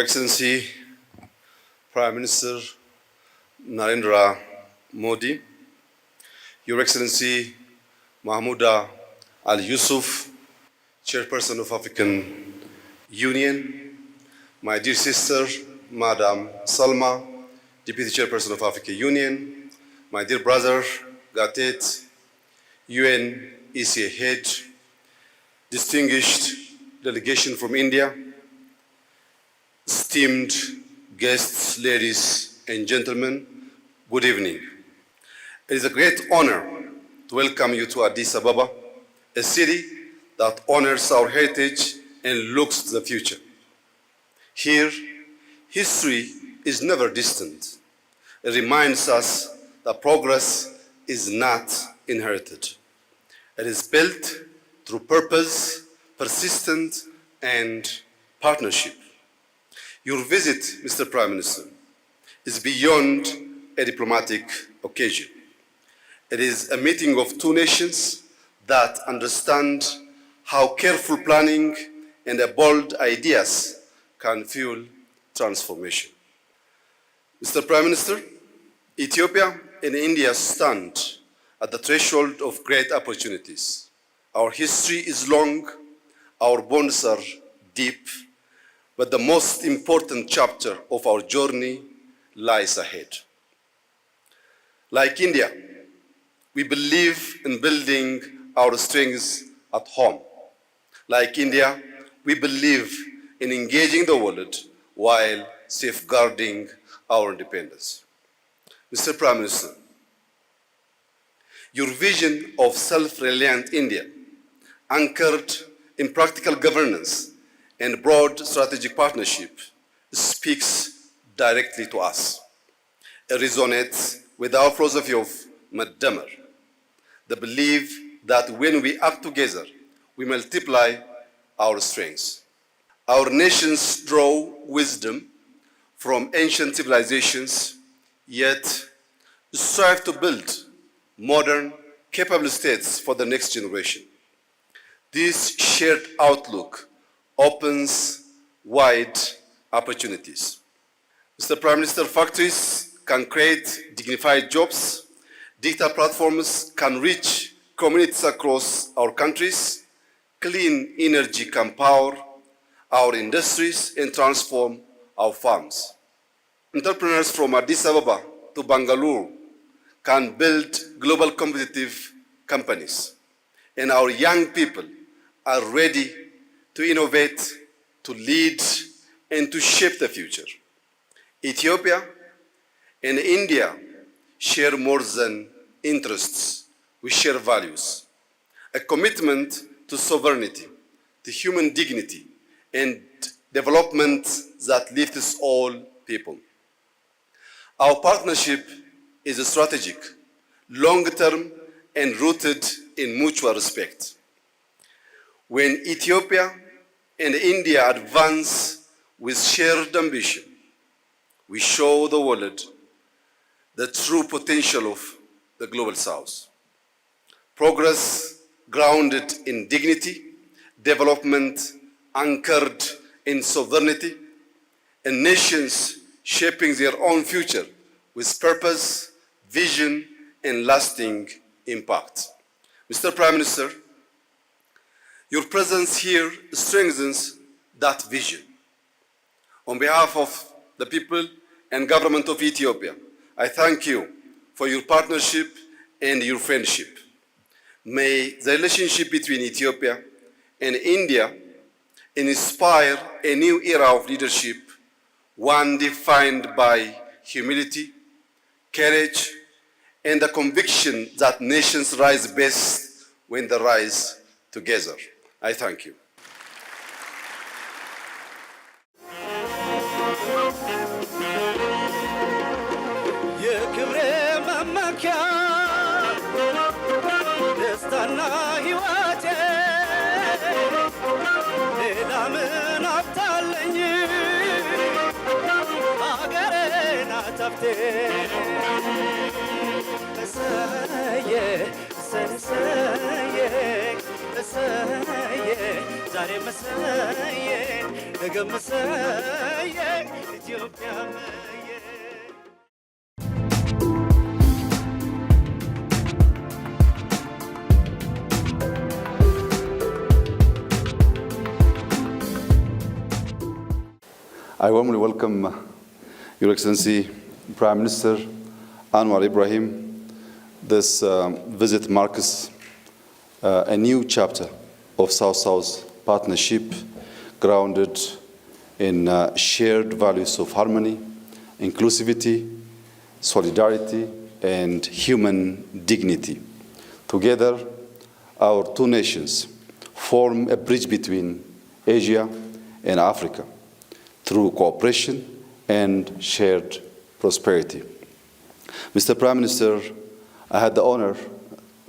Excellency, Prime Minister Narendra Modi, Your Excellency Mahmouda Al-Yusuf, Chairperson of African Union, my dear sister, Madam Salma, Deputy Chairperson of African Union, my dear brother, Gatet, UN ECA Head, distinguished delegation from India, esteemed guests, ladies and gentlemen, good evening. It is a great honor to welcome you to Addis Ababa, a city that honors our heritage and looks to the future. Here, history is never distant. It reminds us that progress is not inherited. It is built through purpose, persistence, and partnership. Your visit, Mr. Prime Minister, is beyond a diplomatic occasion. It is a meeting of two nations that understand how careful planning and bold ideas can fuel transformation. Mr. Prime Minister, Ethiopia and India stand at the threshold of great opportunities. Our history is long, our bonds are deep, but the most important chapter of our journey lies ahead. Like India, we believe in building our strengths at home. Like India, we believe in engaging the world while safeguarding our independence. Mr. Prime Minister, your vision of self-reliant India, anchored in practical governance and broad strategic partnership, speaks directly to us. It resonates with our philosophy of Madamar, the belief that when we act together, we multiply our strengths. Our nations draw wisdom from ancient civilizations, yet strive to build modern, capable states for the next generation. This shared outlook opens wide opportunities. Mr. Prime Minister, factories can create dignified jobs, digital platforms can reach communities across our countries, clean energy can power our industries and transform our farms. Entrepreneurs from Addis Ababa to Bangalore can build global competitive companies, and our young people are ready to innovate, to lead, and to shape the future. Ethiopia and India share more than interests. We share values, a commitment to sovereignty, to human dignity, and development that lifts all people. Our partnership is strategic, long-term, and rooted in mutual respect. When Ethiopia and India advance with shared ambition, we show the world the true potential of the Global South. Progress grounded in dignity, development anchored in sovereignty, and nations shaping their own future with purpose, vision, and lasting impact. Mr. Prime Minister, your presence here strengthens that vision. On behalf of the people and government of Ethiopia, I thank you for your partnership and your friendship. May the relationship between Ethiopia and India inspire a new era of leadership, one defined by humility, courage, and the conviction that nations rise best when they rise together. I thank you. ዛሬ መሰየ I warmly welcome Your Excellency Prime Minister Anwar Ibrahim. This visit marks a new chapter of South-South partnership grounded in shared values of harmony, inclusivity, solidarity, and human dignity. Together, our two nations form a bridge between Asia and Africa through cooperation and shared prosperity. Mr. Prime Minister, I had the honor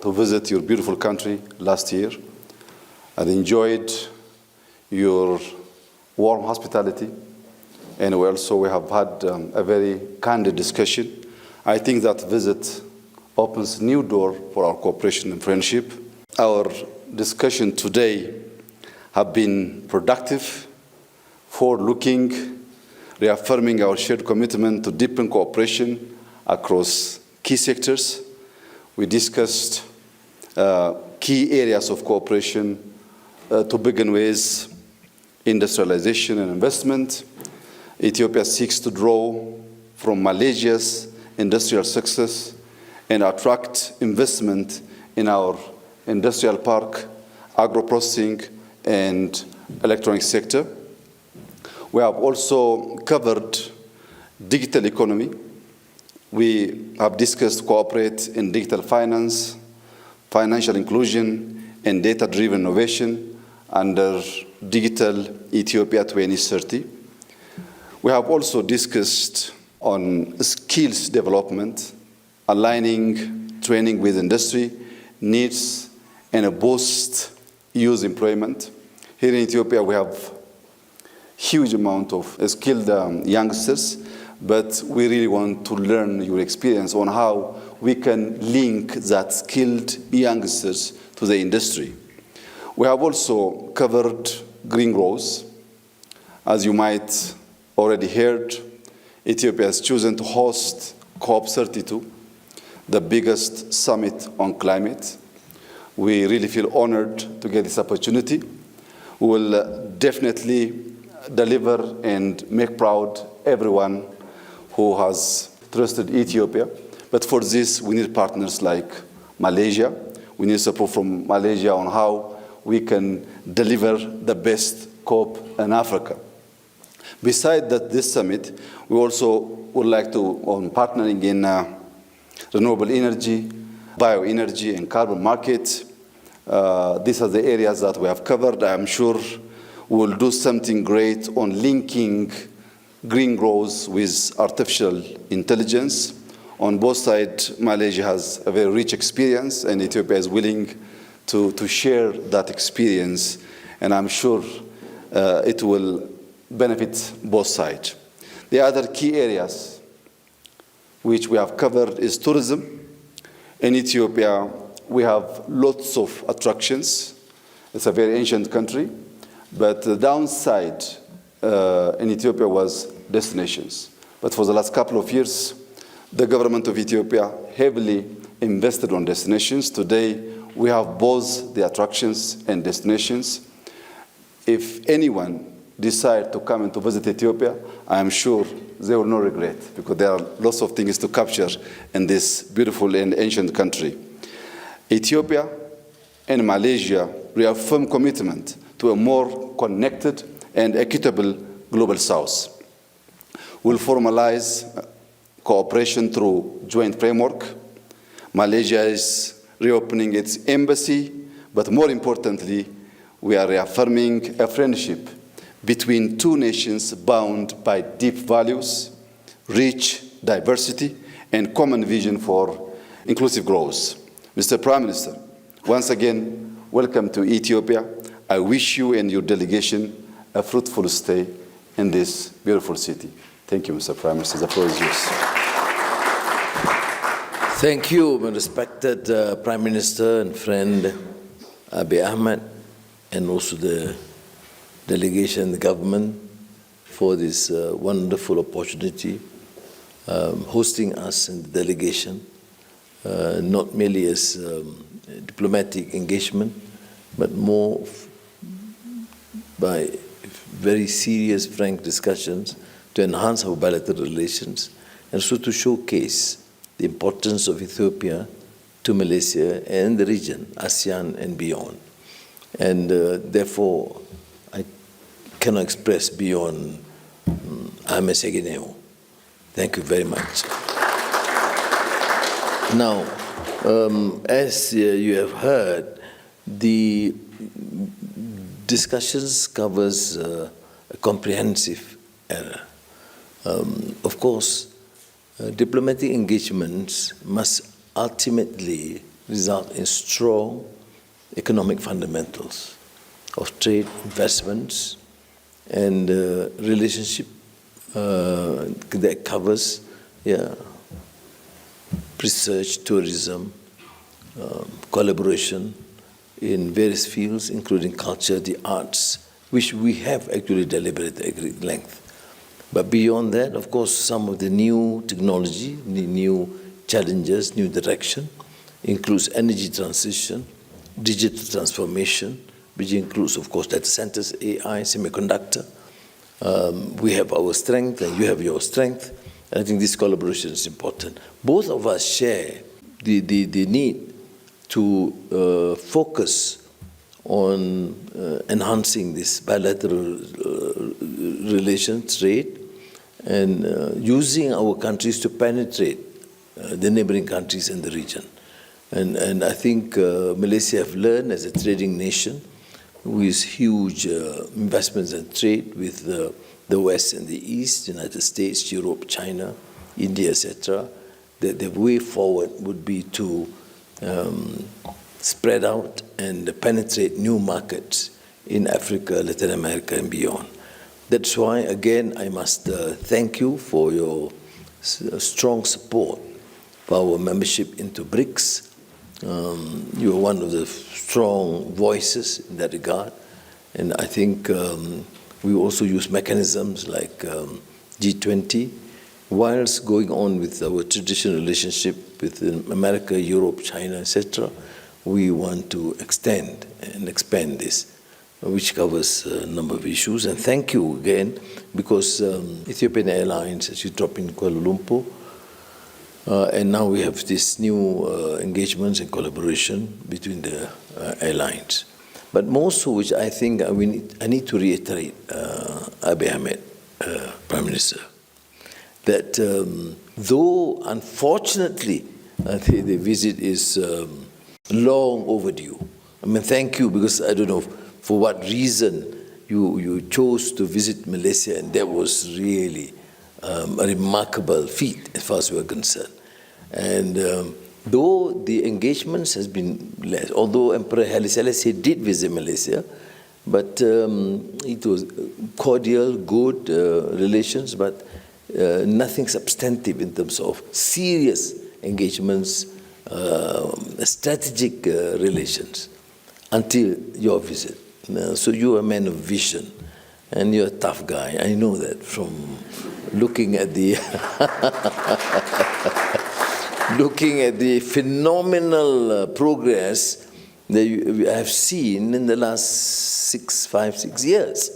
to visit your beautiful country last year. I enjoyed your warm hospitality, and we have had a very candid discussion. I think that visit opens a new door for our cooperation and friendship. Our discussion today have been productive, forward-looking, reaffirming our shared commitment to deepen cooperation across key sectors. We discussed key areas of cooperation to begin with industrialization and investment. Ethiopia seeks to draw from Malaysia's industrial success and attract investment in our industrial park, agro-processing, and electronic sector. We have also covered digital economy. We have discussed cooperate in digital finance, financial inclusion, and data-driven innovation under Digital Ethiopia 2030. We have also discussed on skills development, aligning training with industry needs and a boost youth employment. Here in Ethiopia, we have huge amount of skilled youngsters, but we really want to learn your experience on how we can link that skilled youngsters to the industry. We have also covered green growth. As you might already heard, Ethiopia has chosen to host COP32, the biggest summit on climate. We really feel honored to get this opportunity. We will definitely deliver and make proud everyone who has trusted Ethiopia. But for this, we need partners like Malaysia. We need support from Malaysia on how we can deliver the best COP in Africa. Besides this summit, we also would like to, on partnering in renewable energy, bioenergy, and carbon market. These are the areas that we have covered. I am sure we'll do something great on linking green growth with artificial intelligence. On both sides, Malaysia has a very rich experience, and Ethiopia is willing to share that experience, and I'm sure it will benefit both sides. The other key areas which we have covered is tourism. In Ethiopia, we have lots of attractions. It's a very ancient country, but the downside in Ethiopia was destinations. But for the last couple of years, the government of Ethiopia heavily invested on destinations. Today, we have both the attractions and destinations. If anyone decides to come and to visit Ethiopia, I am sure they will not regret, because there are lots of things to capture in this beautiful and ancient country. Ethiopia and Malaysia reaffirm commitment to a more connected and equitable global South. We'll formalize cooperation through joint framework. Malaysia is reopening its embassy, but more importantly, we are reaffirming a friendship between two nations bound by deep values, rich diversity, and common vision for inclusive growth. Mr. Prime Minister, once again, welcome to Ethiopia. I wish you and your delegation a fruitful stay in this beautiful city. Thank you, Mr. Prime Minister. The floor is yours. Thank you, my respected Prime Minister and friend Abiy Ahmed, and also the delegation, the government, for this wonderful opportunity, hosting us in the delegation, not merely as diplomatic engagement, but more by very serious, frank discussions to enhance our bilateral relations and so to showcase the importance of Ethiopia to Malaysia and the region, ASEAN and beyond. And therefore, I cannot express beyond Ame Segineo. Thank you very much. Now, as you have heard, the discussions covers a comprehensive area. Of course, diplomatic engagements must ultimately result in strong economic fundamentals of trade, investments, and relationship that covers research, tourism, collaboration in various fields, including culture, the arts, which we have actually deliberated at great length. But beyond that, of course, some of the new technology, the new challenges, new direction, includes energy transition, digital transformation, which includes, of course, data centers, AI, semiconductor. We have our strength and you have your strength. And I think this collaboration is important. Both of us share the need to focus on enhancing this bilateral relations, trade, and using our countries to penetrate the neighboring countries in the region. And I think Malaysia have learned as a trading nation with huge investments in trade with the West and the East, United States, Europe, China, India, etc., that the way forward would be to spread out and penetrate new markets in Africa, Latin America, and beyond. That's why, again, I must thank you for your strong support for our membership into BRICS. You are one of the strong voices in that regard. And I think we also use mechanisms like G20, whilst going on with our traditional relationship with America, Europe, China, etc. We want to extend and expand this, which covers a number of issues. And thank you again, because Ethiopian Airlines, as you drop in Kuala Lumpur, and now we have this new engagements and collaboration between the airlines. But more so, which I think I need to reiterate, Abiy Ahmed, Prime Minister, that though unfortunately the visit is long overdue. I mean, thank you, because I don't know for what reason you chose to visit Malaysia, and that was really a remarkable feat as far as we are concerned. And though the engagements has been less, although Emperor Haile Selassie did visit Malaysia, but it was cordial, good relations, but nothing substantive in terms of serious engagements, strategic relations, until your visit. So you are a man of vision, and you're a tough guy. I know that from looking at the looking at the phenomenal progress that you have seen in the last 5, 6 years.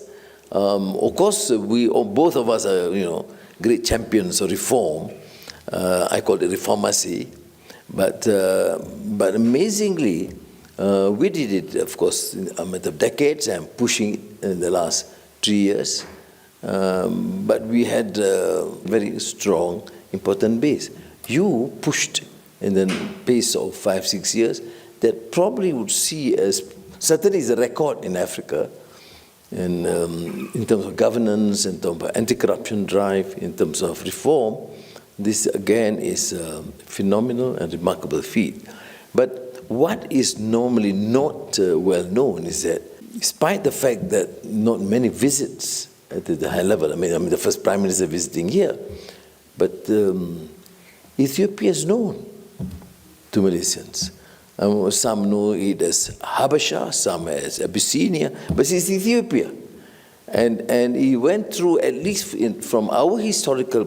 Of course, both of us are, great champions of reform. I call it reformacy, but amazingly, we did it, of course, in a matter of decades, and pushing it in the last 3 years. But we had a very strong, important base. You pushed in the pace of 5, 6 years that probably would see as, certainly is a record in Africa, and in terms of governance, in terms of anti-corruption drive, in terms of reform. This again is a phenomenal and remarkable feat. But what is normally not well known is that, despite the fact that not many visits at the high level, I mean the first Prime Minister visiting here, but Ethiopia is known to Malaysians. Some know it as Habasha, some as Abyssinia, but it's Ethiopia. And he went through, at least from our historical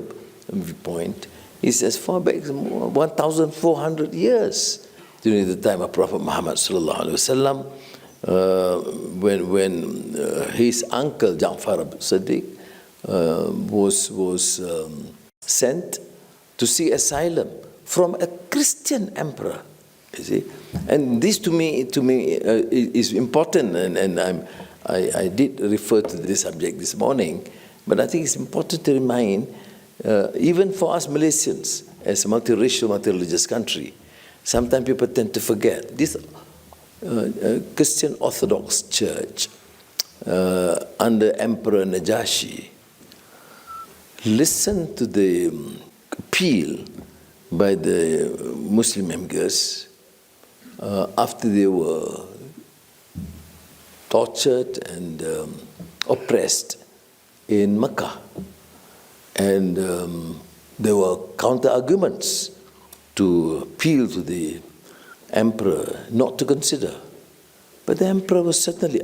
viewpoint, is as far back as 1,400 years during the time of Prophet Muhammad sallallahu alaihi wasallam, when his uncle Ja'far Siddiq was sent to seek asylum from a Christian emperor. You see, and this to me is important, and I did refer to this subject this morning, but I think it's important to remind, even for us Malaysians, as a multiracial, multireligious country, sometimes people tend to forget this Christian Orthodox Church under Emperor Najashi listened to the appeal by the Muslim emigrants after they were tortured and oppressed in Mecca. And there were counter-arguments to appeal to the emperor not to consider. But the emperor was certainly,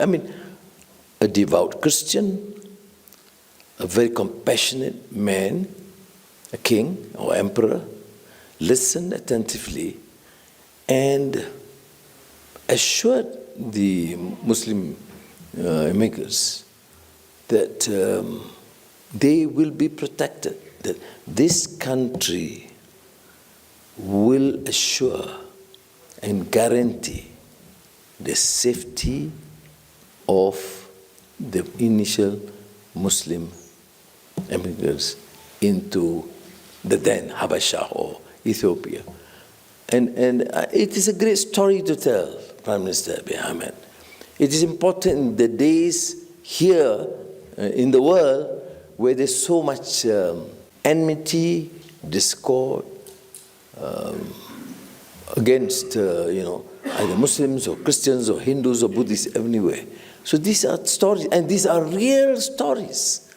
a devout Christian, a very compassionate man, a king or emperor, listened attentively and assured the Muslim immigrants that they will be protected, that this country will assure and guarantee the safety of the initial Muslim immigrants into the then Habasha or Ethiopia. And it is a great story to tell, Prime Minister Abiy Ahmed. It is important in the days here in the world where there's so much enmity, discord against either Muslims or Christians or Hindus or Buddhists everywhere. So these are stories, and these are real stories,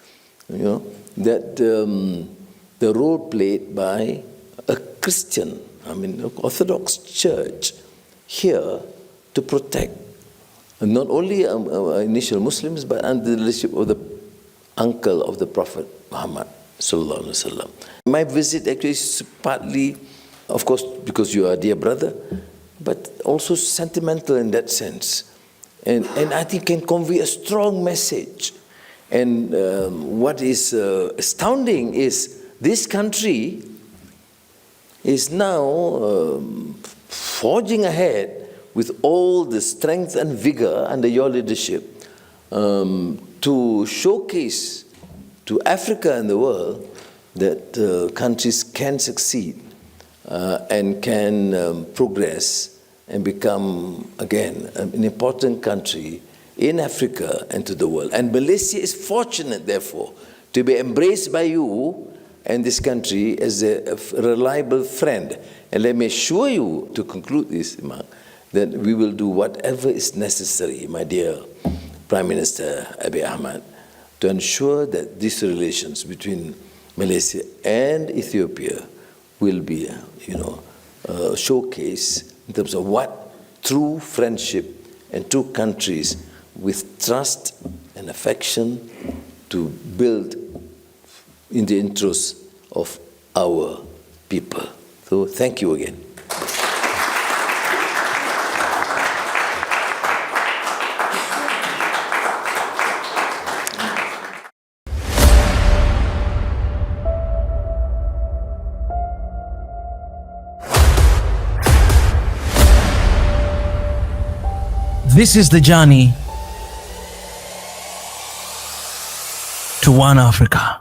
that the role played by a Christian, Orthodox Church here to protect not only initial Muslims, but under the leadership of the uncle of the Prophet Muhammad sallallahu alaihi wasallam. My visit actually is partly, of course, because you are a dear brother, but also sentimental in that sense. And I think can convey a strong message. And what is astounding is this country is now forging ahead with all the strength and vigor under your leadership to showcase to Africa and the world that countries can succeed and can progress and become, again, an important country in Africa and to the world. And Malaysia is fortunate, therefore, to be embraced by you and this country as a reliable friend. And let me assure you, to conclude this remark, that we will do whatever is necessary, my dear Prime Minister Abiy Ahmed, to ensure that these relations between Malaysia and Ethiopia will be, showcase in terms of what true friendship and two countries with trust and affection to build in the interest of our people. So thank you again. This is the journey to One Africa.